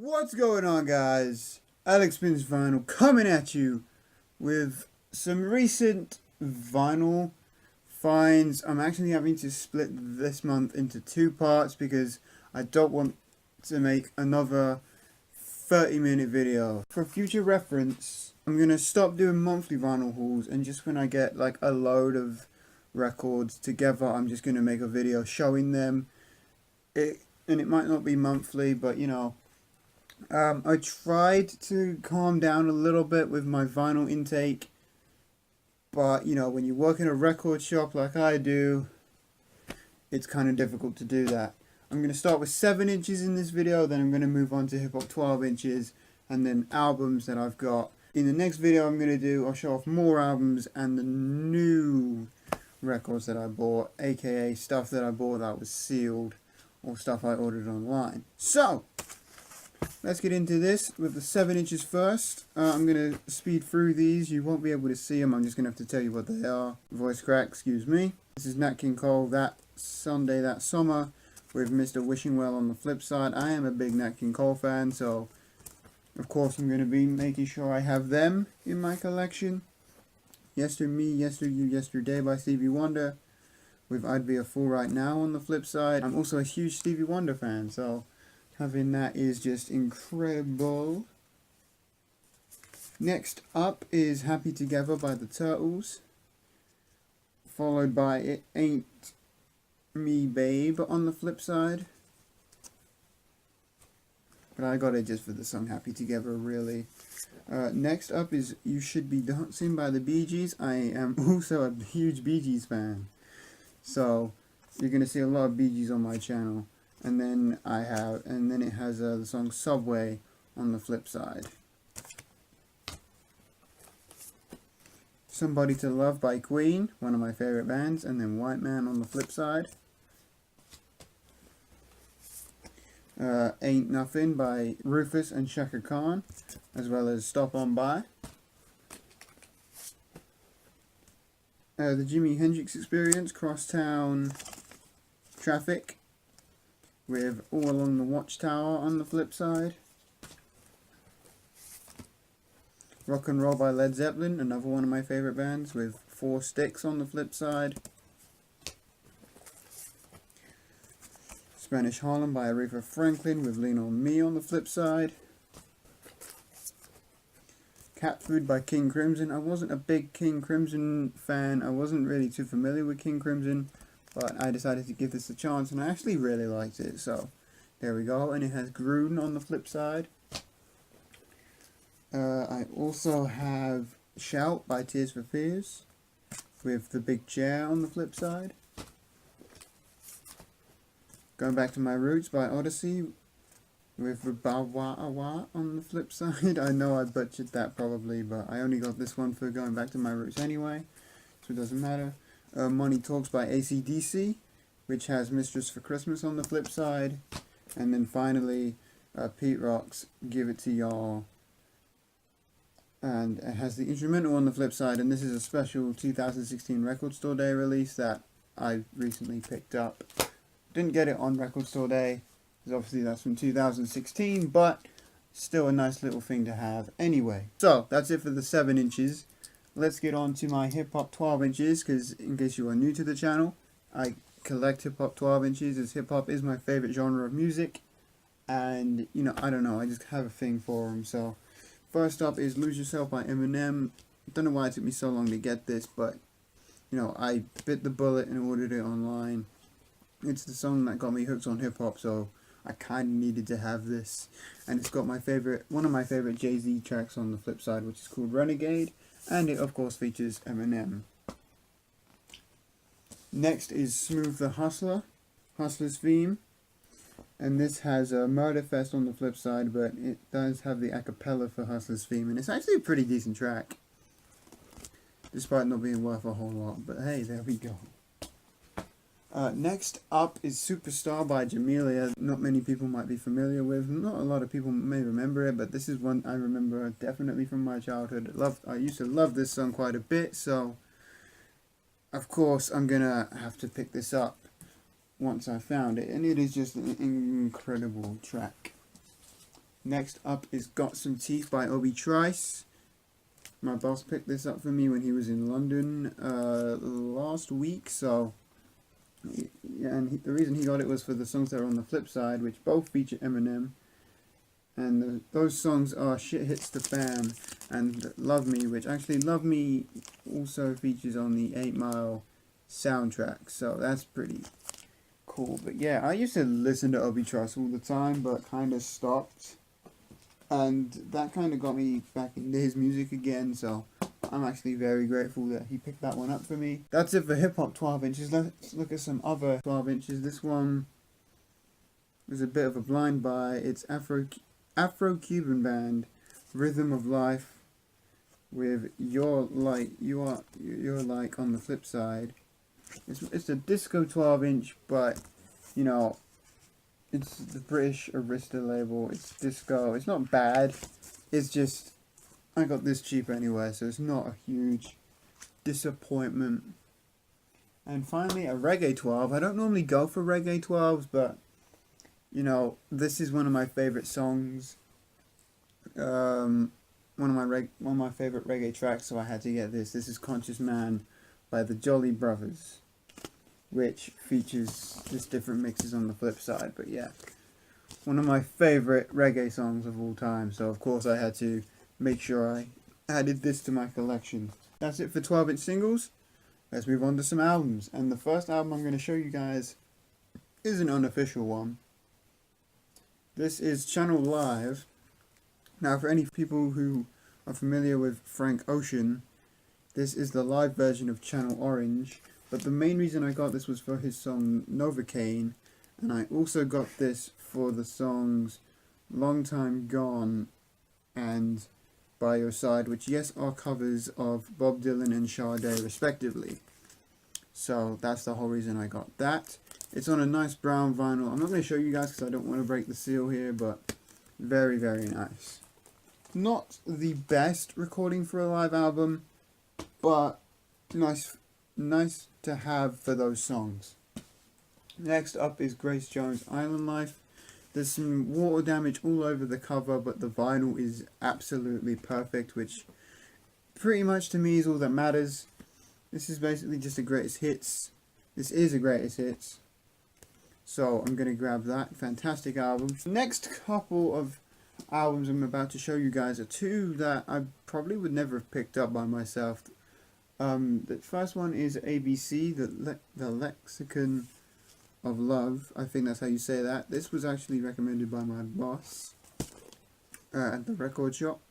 What's going on, guys? Alex Spins Vinyl coming at you with some recent vinyl finds. I'm actually having to split this month into two parts because I don't want to make another 30-minute video. For future reference, I'm going to stop doing monthly vinyl hauls, and just when I get like a load of records together, I'm just going to make a video showing them. And it might not be monthly, but you know, I tried to calm down a little bit with my vinyl intake, but you know, when you work in a record shop like I do, it's kind of difficult to do that. I'm going to start with 7 inches in this video, then I'm going to move on to hip hop 12 inches, and then albums that I've got. In the next video I'll show off more albums and the new records that I bought, aka stuff that I bought that was sealed, or stuff I ordered online. So, let's get into this with the 7 inches first. I'm going to speed through these. You won't be able to see them. I'm just going to have to tell you what they are. Voice crack, excuse me. This is Nat King Cole, That Sunday, That Summer, with Mr. Wishing Well on the flip side. I am a big Nat King Cole fan, so of course I'm going to be making sure I have them in my collection. Yester Me, Yester You, Yesterday by Stevie Wonder, with I'd Be a Fool Right Now on the flip side. I'm also a huge Stevie Wonder fan, so having that is just incredible. Next up is Happy Together by the Turtles, followed by It Ain't Me Babe on the flip side. But I got it just for the song Happy Together, really. Next up is You Should Be Dancing by the Bee Gees. I am also a huge Bee Gees fan, so you're going to see a lot of Bee Gees on my channel. And then it has the song Subway on the flip side. Somebody to Love by Queen, one of my favorite bands, and then White Man on the flip side. Ain't Nothing by Rufus and Chaka Khan, as well as Stop On By. The Jimi Hendrix Experience, Crosstown Traffic, with All Along the Watchtower on the flip side. Rock and Roll by Led Zeppelin, another one of my favorite bands, with Four Sticks on the flip side. Spanish Harlem by Aretha Franklin, with Lean On Me on the flip side. Cat Food by King Crimson. I wasn't a big King Crimson fan. I wasn't really too familiar with King Crimson, but I decided to give this a chance, and I actually really liked it, so there we go. And it has Gruden on the flip side. I also have Shout by Tears for Fears, with The Big Chair on the flip side. Going Back to My Roots by Odyssey, with Bawawa on the flip side. I know I butchered that probably, but I only got this one for Going Back to My Roots anyway, so it doesn't matter. Money Talks by AC/DC, which has Mistress for Christmas on the flip side. And then finally, Pete Rock's Give It To Y'all, and it has the instrumental on the flip side. And this is a special 2016 Record Store Day release that I recently picked up. Didn't get it on Record Store Day, because obviously that's from 2016, but still a nice little thing to have anyway. So that's it for the 7 inches. Let's get on to my hip hop 12 inches, because in case you are new to the channel, I collect hip hop 12 inches, as hip hop is my favorite genre of music, and you know, I don't know, I just have a thing for them. So first up is Lose Yourself by Eminem. I don't know why it took me so long to get this, but you know, I bit the bullet and ordered it online. It's the song that got me hooked on hip hop, so I kind of needed to have this, and it's got one of my favorite Jay-Z tracks on the flip side, which is called Renegade. And it of course features Eminem. Next is Smooth the Hustler, Hustler's Theme. And this has a Murder Fest on the flip side, but it does have the acapella for Hustler's Theme. And it's actually a pretty decent track, despite not being worth a whole lot. But hey, there we go. Next up is Superstar by Jamelia. Not many people might be familiar with. Not a lot of people may remember it, but this is one I remember definitely from my childhood. I used to love this song quite a bit, so of course I'm gonna have to pick this up once I found it, and it is just an incredible track. Next up is Got Some Teeth by Obi Trice. My boss picked this up for me when he was in London last week, so yeah, and the reason he got it was for the songs that are on the flip side, which both feature Eminem, and those songs are Shit Hits the Fan and Love Me, which actually Love Me also features on the 8 Mile soundtrack, so that's pretty cool. But yeah, I used to listen to Obi Trice all the time, but kind of stopped. And that kind of got me back into his music again, so I'm actually very grateful that he picked that one up for me. That's it for Hip Hop 12 inches. Let's look at some other 12 inches. This one is a bit of a blind buy. It's Afro-Cuban band, Rhythm of Life, with You're Like on the flip side. It's a disco 12 inch, but you know, it's the British Arista label. It's disco. It's not bad. It's just, I got this cheap anyway, so it's not a huge disappointment. And finally, a Reggae 12. I don't normally go for Reggae 12s, but you know, this is one of my favorite songs. One of my favorite reggae tracks, so I had to get this. This is Conscious Man by the Jolly Brothers, which features just different mixes on the flip side. But yeah, one of my favorite reggae songs of all time, so of course I had to make sure I added this to my collection. That's it for 12-inch singles. Let's move on to some albums, and the first album I'm going to show you guys is an unofficial one. This is Channel Live. Now, for any people who are familiar with Frank Ocean, this is the live version of Channel Orange. But the main reason I got this was for his song Novocaine, and I also got this for the songs Long Time Gone and By Your Side, which yes are covers of Bob Dylan and Sade respectively. So that's the whole reason I got that. It's on a nice brown vinyl. I'm not going to show you guys because I don't want to break the seal here, but very, very nice. Not the best recording for a live album, but nice to have for those songs. Next up is Grace Jones' Island Life. There's some water damage all over the cover, but the vinyl is absolutely perfect, which pretty much to me is all that matters. This is basically just a greatest hits. This is a greatest hits. So I'm going to grab that. Fantastic album. Next couple of albums I'm about to show you guys are two that I probably would never have picked up by myself. The first one is ABC, the Lexicon of Love. I think that's how you say that. This was actually recommended by my boss at the record shop,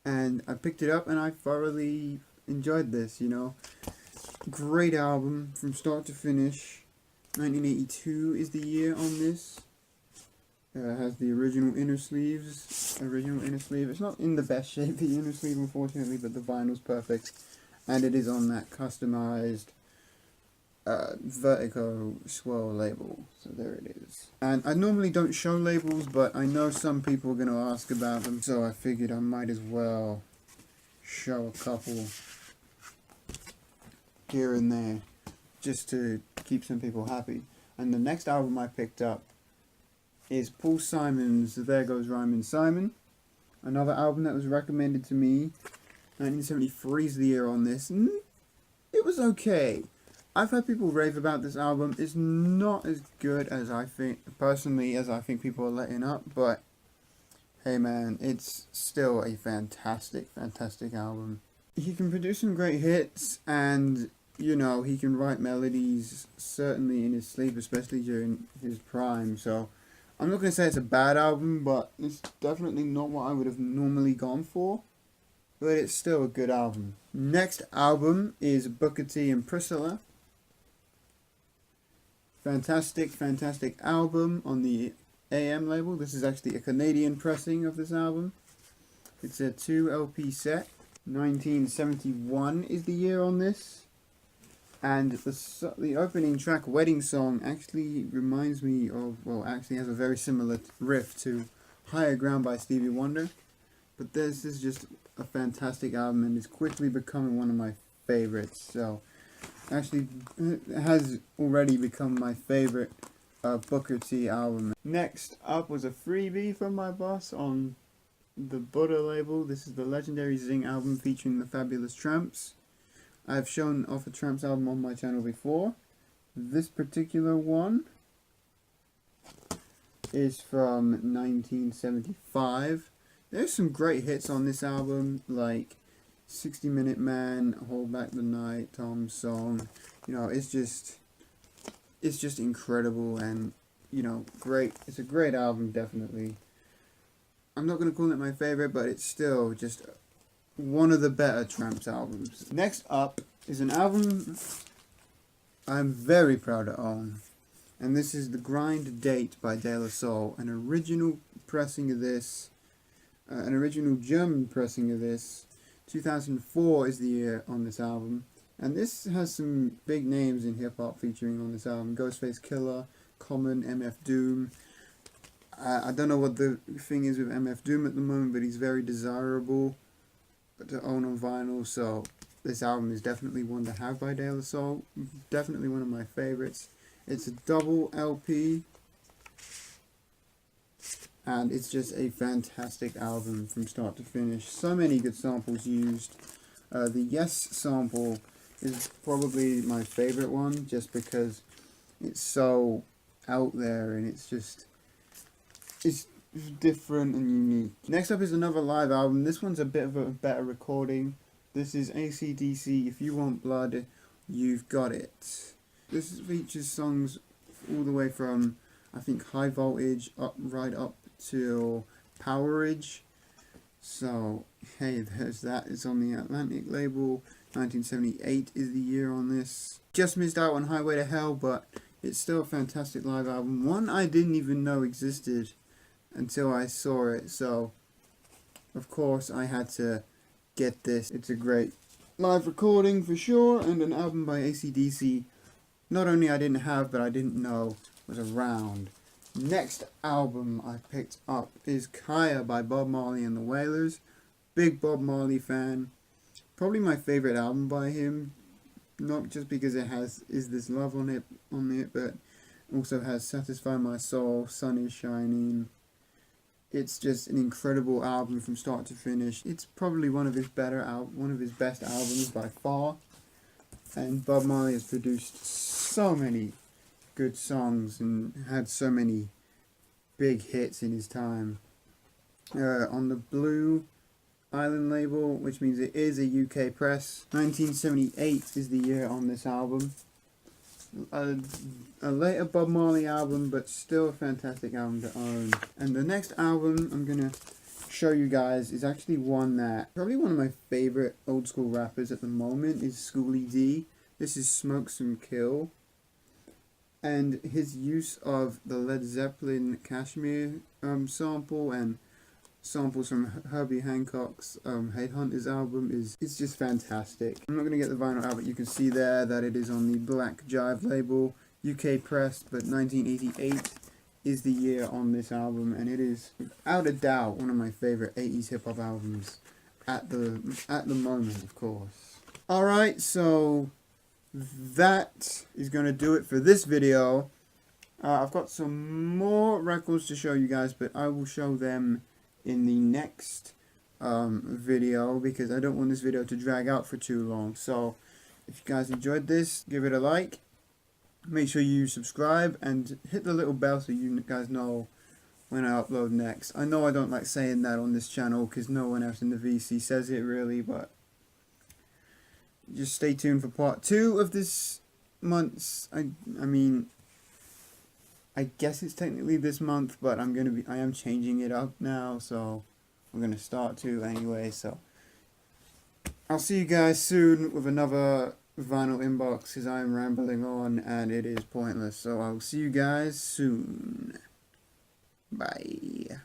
and I picked it up and I thoroughly enjoyed this. You know, great album from start to finish. 1982 is the year on this. Has the original inner sleeves. It's not in the best shape, the inner sleeve, unfortunately, but the vinyl's perfect. And it is on that customized Vertigo Swirl label. So there it is. And I normally don't show labels, but I know some people are going to ask about them. So I figured I might as well show a couple here and there, just to keep some people happy. And the next album I picked up is Paul Simon's There Goes Rhymin' Simon. Another album that was recommended to me. 1973 is the year on this. It was okay. I've heard people rave about this album. It's not as good as I think, personally, as I think people are letting up, but hey man, it's still a fantastic, fantastic album. He can produce some great hits, and you know, he can write melodies, certainly in his sleep, especially during his prime. So I'm not going to say it's a bad album, but it's definitely not what I would have normally gone for. But it's still a good album. Next album is Booker T and Priscilla. Fantastic, fantastic album on the AM label. This is actually a Canadian pressing of this album. It's a 2 LP set. 1971 is the year on this. And the opening track, Wedding Song, actually reminds me of, well, actually has a very similar riff to Higher Ground by Stevie Wonder. But this is just a fantastic album, and it's quickly becoming one of my favorites. So, actually, it has already become my favorite Booker T album. Next up was a freebie from my boss on the Buddha label. This is the legendary Zing album featuring the Fabulous Tramps. I've shown off a Tramps album on my channel before. This particular one is from 1975. There's some great hits on this album, like 60 Minute Man, Hold Back the Night, Tom's Song. You know, it's just incredible, and you know, great. It's a great album, definitely. I'm not going to call it my favorite, but it's still just one of the better Tramps albums. Next up is an album I'm very proud to own, and this is The Grind Date by De La Soul, an original pressing of this, an original German pressing of this. 2004 is the year on this album, and this has some big names in hip-hop featuring on this album. Ghostface Killah, Common, MF Doom. I don't know what the thing is with MF Doom at the moment, but he's very desirable to own on vinyl, so this album is definitely one to have by De La Soul. Definitely one of my favorites. It's a double LP, and it's just a fantastic album from start to finish. So many good samples used. The Yes sample is probably my favorite one, just because it's so out there and it's different and unique. Next up is another live album. This one's a bit of a better recording. This is AC/DC, If You Want Blood, You've Got It. This features songs all the way from, I think, High Voltage right up to Powerage. So, hey, there's that. It's on the Atlantic label. 1978 is the year on this. Just missed out on Highway to Hell, but it's still a fantastic live album. One I didn't even know existed until I saw it, so of course I had to get this. It's a great live recording for sure, and an album by AC/DC not only I didn't have, but I didn't know was around. Next album I picked up is Kaya by Bob Marley and the Wailers. Big Bob Marley fan. Probably my favorite album by him, not just because it has Is This Love on it, but also has Satisfy My Soul, Sun Is Shining. It's just an incredible album from start to finish. It's probably one of his best albums by far. And Bob Marley has produced so many good songs and had so many big hits in his time. On the Blue Island label, which means it is a UK press. 1978 is the year on this album. A later Bob Marley album, but still a fantastic album to own. And the next album I'm going to show you guys is actually one that, probably one of my favorite old school rappers at the moment, is Schoolie D. This is Smoke Some Kill. And his use of the Led Zeppelin Kashmir sample and samples from Herbie Hancock's Headhunters album is just fantastic. I'm not going to get the vinyl out, but you can see there that it is on the Black Jive label, UK pressed, but 1988 is the year on this album, and it is without a doubt one of my favorite 80s hip hop albums at the moment, of course. Alright, so that is going to do it for this video. I've got some more records to show you guys, but I will show them in the next video, because I don't want this video to drag out for too long. So if you guys enjoyed this, give it a like, make sure you subscribe and hit the little bell so you guys know when I upload next. I know I don't like saying that on this channel because no one else in the VC says it really, but just stay tuned for part 2 of this month's, I mean, I guess it's technically this month, but I am changing it up now, so I'm gonna start to anyway. So I'll see you guys soon with another vinyl inbox, because I'm rambling on and it is pointless. So I'll see you guys soon. Bye.